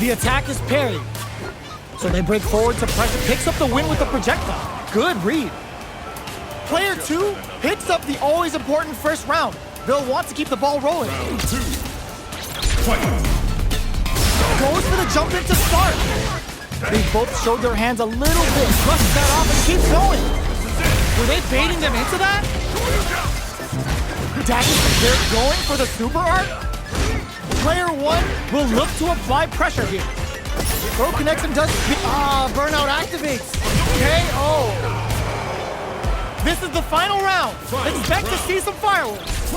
The attack is parried. So they break forward to pressure, picks up the win with the projectile. Good read. Player 2 picks up the always important first round. They'll want to keep the ball rolling. Round 2. Fight. Goes for the jump in to start. They both showed their hands a little bit, brushes that off and keeps going. Were they baiting them into that? They're going for the super art? Player 1 will look to apply pressure here. Throw connects and does... Burnout activates. KO. This is the final round. Expect to see some fireworks.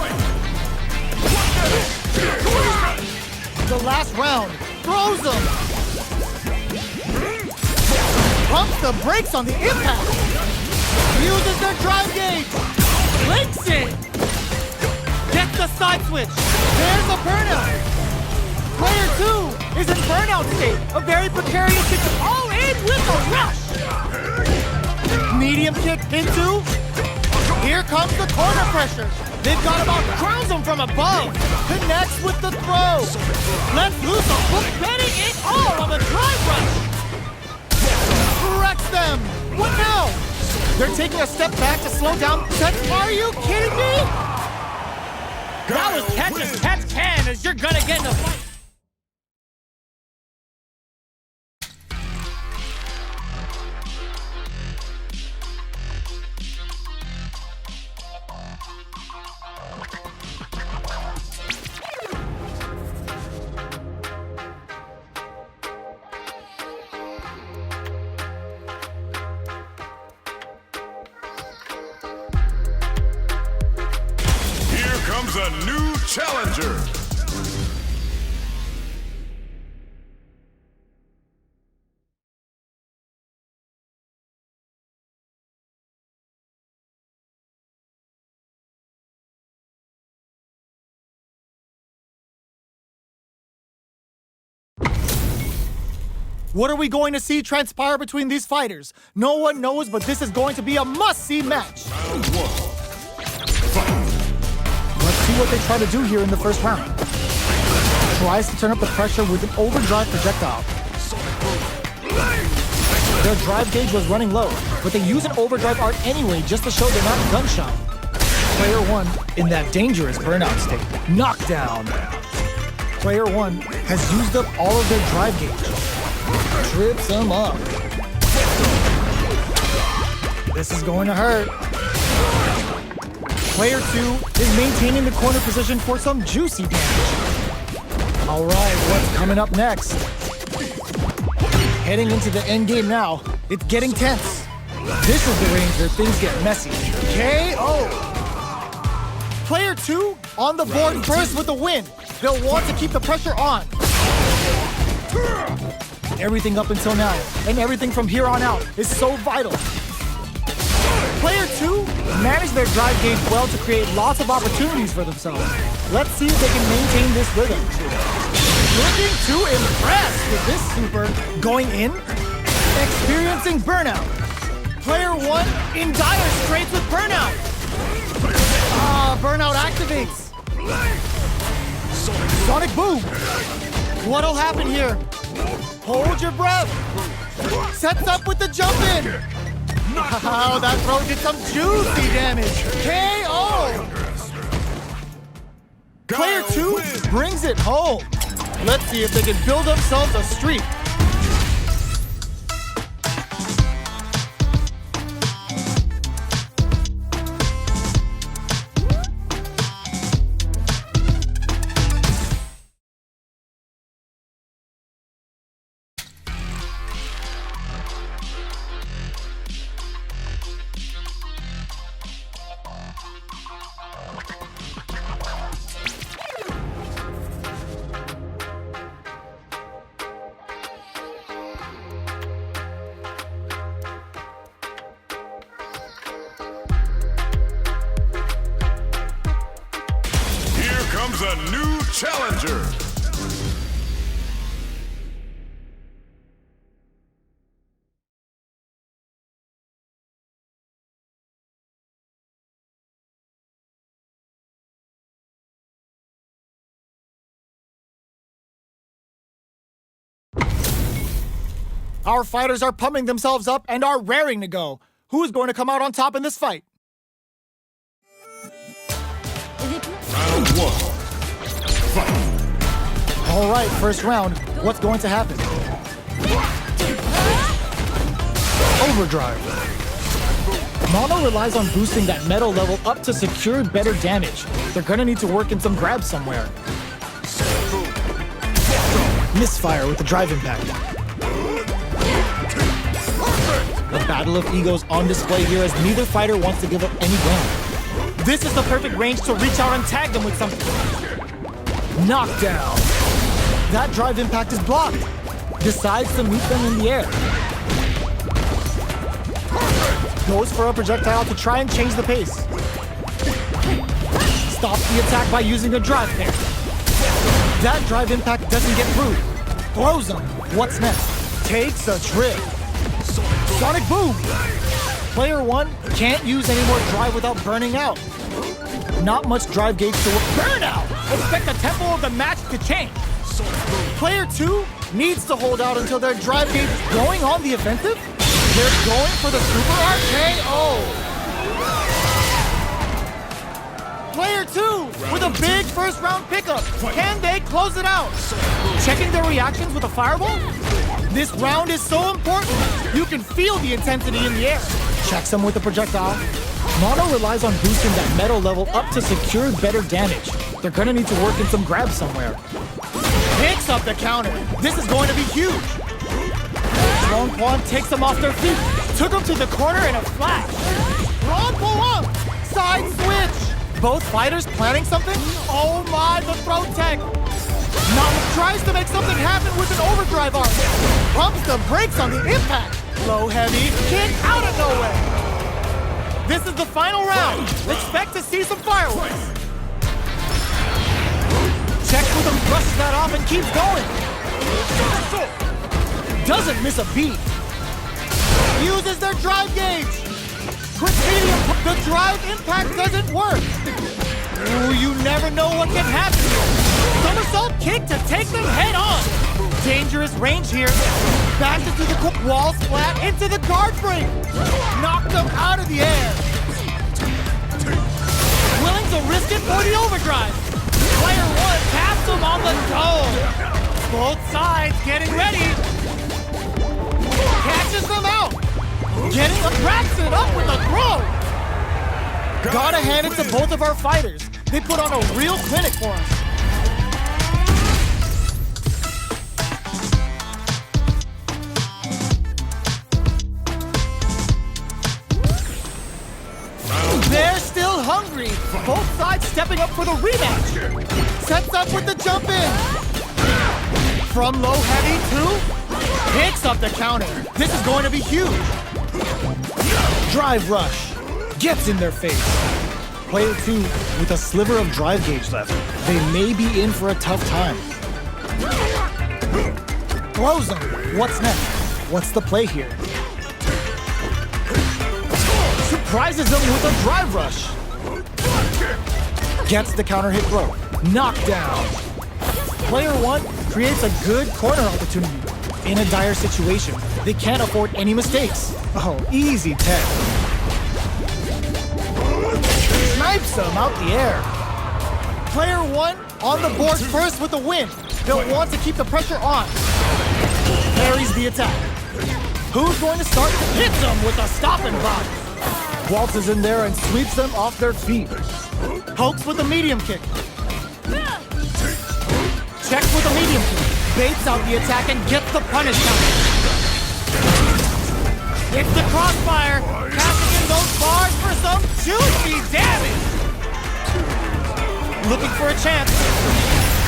The last round. Throws them. Pumps the brakes on the impact. Uses their drive gauge. Links it. Gets the side switch. There's a burnout. Player 2 is in burnout state. A very precarious situation. All in with a rush. Medium kick into. Here comes the corner pressure. They've got about crowns them from above. Connects with the throw. Lets loose a hook, betting it all on the drive rush. Wrecks them. What now? They're taking a step back to slow down. Are you kidding me? That was catch as catch can, as you're gonna get in a fight. Comes a new challenger. What are we going to see transpire between these fighters? No one knows, but this is going to be a must-see match. Round 1. Fight. Let's see what they try to do here in the first round. Tries to turn up the pressure with an overdrive projectile. Their drive gauge was running low, but they use an overdrive art anyway just to show they're not gunshot. Player 1 in that dangerous burnout state. Knockdown. Player 1 has used up all of their drive gauge. Trips them up. This is going to hurt. Player 2 is maintaining the corner position for some juicy damage. All right, what's coming up next? Heading into the end game now. It's getting tense. This is the range where things get messy. KO! Player 2 on the board first with the win. They'll want to keep the pressure on. Everything up until now, and everything from here on out, is so vital. Player 2 managed their drive gauge well to create lots of opportunities for themselves. Let's see if they can maintain this rhythm. Looking to impress with this super. Going in, experiencing burnout. Player 1 in dire straits with burnout. Burnout activates. Sonic boom. What'll happen here? Hold your breath. Sets up with the jump in. Wow, that throw did some juicy damage. KO. Player 2 brings it home. Let's see if they can build themselves a streak. Comes a new challenger. Our fighters are pumping themselves up and are raring to go. Who's going to come out on top in this fight? Round one. Fight. All right, first round. What's going to happen? Overdrive. Mono relies on boosting that metal level up to secure better damage. They're gonna need to work in some grabs somewhere. Misfire with the drive impact. The battle of egos on display here as neither fighter wants to give up any ground. This is the perfect range to reach out and tag them with something. Knockdown. That drive impact is blocked. Decides to meet them in the air. Goes for a projectile to try and change the pace. Stops the attack by using a drive pair. That drive impact doesn't get through. Throws him. What's next? Takes a trip. Sonic Boom! Player 1 can't use any more drive without burning out. Not much drive gauge to burn out! Expect the tempo of the match to change. Player 2 needs to hold out until their drive gauge is going on the offensive. They're going for the Super RKO! Player 2 with a big first round pickup. Can they close it out? Checking their reactions with a fireball? This round is so important. You can feel the intensity in the air. Checks them with a projectile. Mono relies on boosting that metal level up to secure better damage. They're gonna need to work in some grabs somewhere. Picks up the counter. This is going to be huge. Long Quan takes them off their feet. Took them to the corner in a flash. Long pull up. Side switch. Both fighters planning something? Oh my, the throw tech. Nam tries to make something happen with an overdrive arm. Pumps the brakes on the impact. Low heavy kick out of nowhere. This is the final round. Expect to see some fireworks. Checks with him, brushes that off and keeps going. Doesn't miss a beat. Uses their drive gauge. Quick medium, the drive impact doesn't work. Ooh, you never know what can happen here. Somersault kick to take them head on. Dangerous range here. Back into the wall splat, into the guard frame. Knocked them out of the air. Willing to risk it for the overdrive. Player 1 taps him on the toe. Both sides getting ready. Catches them out. Getting a wraps it up with a throw. Gotta hand it to both of our fighters. They put on a real clinic for us. They're still hungry. Both sides stepping up for the rematch. Sets up with the jump in. From low heavy to picks up the counter. This is going to be huge. Drive rush. Gets in their face. Player 2 with a sliver of drive gauge left. They may be in for a tough time. Throws them. What's next? What's the play here? Surprises them with a drive rush. Gets the counter hit throw. Knockdown. Player 1 creates a good corner opportunity. In a dire situation, they can't afford any mistakes. Oh, easy 10. Snipes them out the air. Player 1 on the board first with the win. They'll want to keep the pressure on. Parries the attack. Who's going to start? Hits them with a stop and block. Waltzes in there and sweeps them off their feet. Pokes with a medium kick. Checks with a medium kick. Baits out the attack and gets the punish counter. It's the crossfire. Passing in those bars for some juicy damage. Looking for a chance.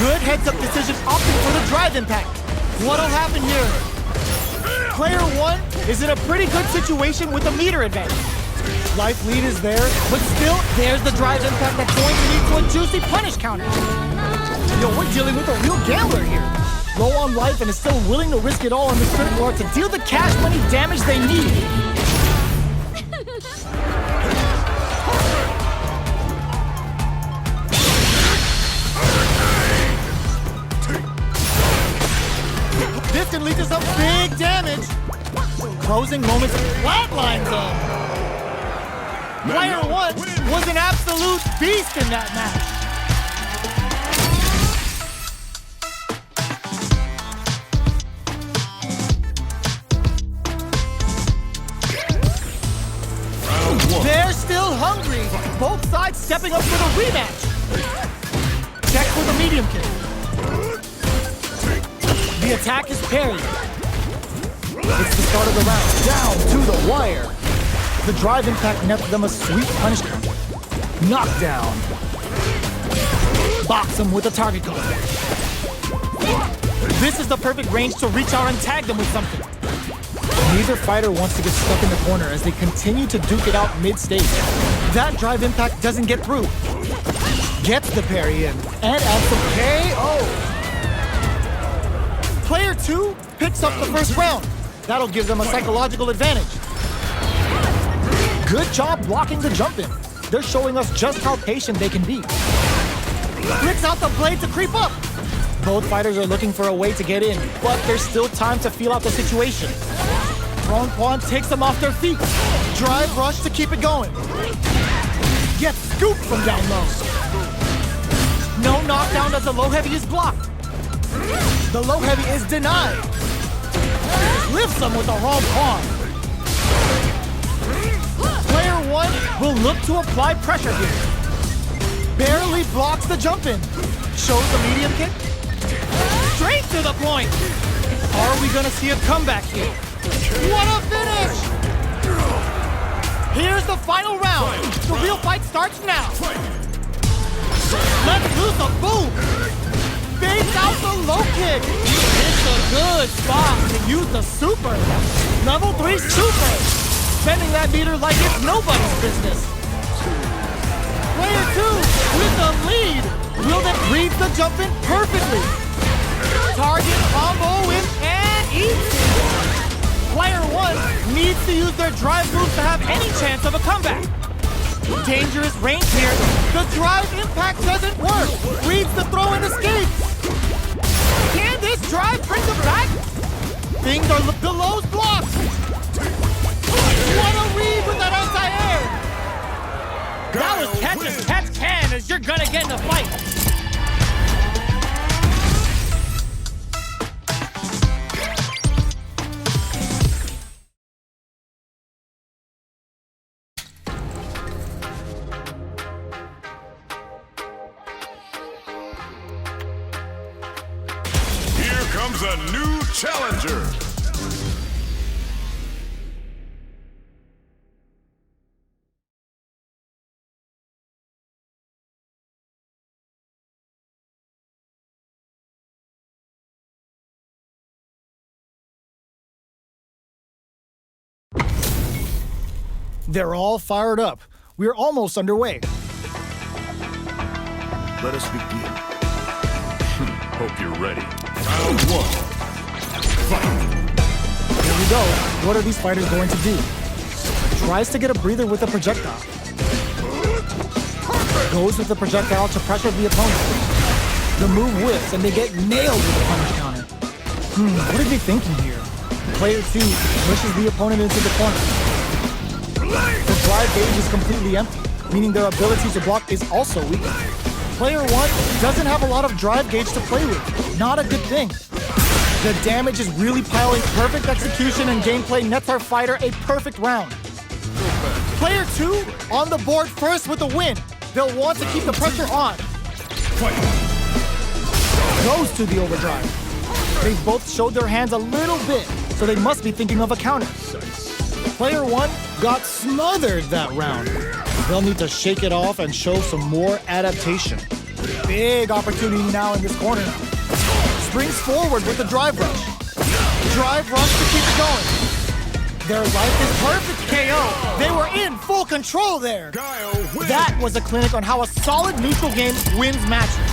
Good heads-up decision opting for the drive impact. What'll happen here? Player 1 is in a pretty good situation with a meter advantage. Life lead is there, but still, there's the drive impact that's going to lead to a juicy punish counter. Yo, we're dealing with a real gambler here. Low on life and is still willing to risk it all on the third floor to deal the cash money damage they need. This can lead to some big damage. Closing moments flatline them. Player 1 was an absolute beast in that match. They're still hungry. Both sides stepping up for the rematch. Check for the medium kick. The attack is parried. It's the start of the round. Down to the wire. The drive impact nets them a sweet punishment. Knockdown. Box them with a target code. This is the perfect range to reach out and tag them with something. Neither fighter wants to get stuck in the corner as they continue to duke it out mid-stage. That drive impact doesn't get through. Gets the parry in and adds the KO. Player 2 picks up the first round. That'll give them a psychological advantage. Good job blocking the jump in. They're showing us just how patient they can be. Flicks out the blade to creep up. Both fighters are looking for a way to get in, but there's still time to feel out the situation. Prone Pawn takes them off their feet. Drive rush to keep it going. Gets scooped from down low. No knockdown as the low heavy is blocked. The low heavy is denied. Lifts them with the wrong pawn. Player 1 will look to apply pressure here. Barely blocks the jump in. Shows the medium kick. Straight to the point. Are we gonna see a comeback here? What a finish! Here's the final round. The real fight starts now. Let's loose a boom. Fades out the low kick. It's a good spot to use the super. Level 3 super. Spending that meter like it's nobody's business. Player 2 with the lead. Will that read the jump in perfectly? Target combo in and eat. Player 1 needs to use their drive moves to have any chance of a comeback. Dangerous range here. The drive impact doesn't work. Reads the throw and escapes. Can this drive bring them back? Things are the low's blocked. What a read with that anti-air. That was catch as catch can as you're gonna get in a fight. Comes a new challenger. They're all fired up. We're almost underway. Let us begin. Hope you're ready. Round 1. Fight. Here we go. What are these fighters going to do? Tries to get a breather with a projectile. Goes with the projectile to pressure the opponent. The move whips and they get nailed with the punish counter. What are they thinking here? Player 2 pushes the opponent into the corner. The drive gauge is completely empty, meaning their ability to block is also weak. Player 1 doesn't have a lot of drive gauge to play with. Not a good thing. The damage is really piling. Perfect execution and gameplay nets our fighter a perfect round. Player 2 on the board first with the win. They'll want to keep the pressure on. Goes to the overdrive. They've both showed their hands a little bit, so they must be thinking of a counter. Player 1 got smothered that round. They'll need to shake it off and show some more adaptation. Big opportunity now in this corner. Springs forward with the drive rush. Drive rush to keep it going. Their life is perfect KO. They were in full control there. That was a clinic on how a solid neutral game wins matches.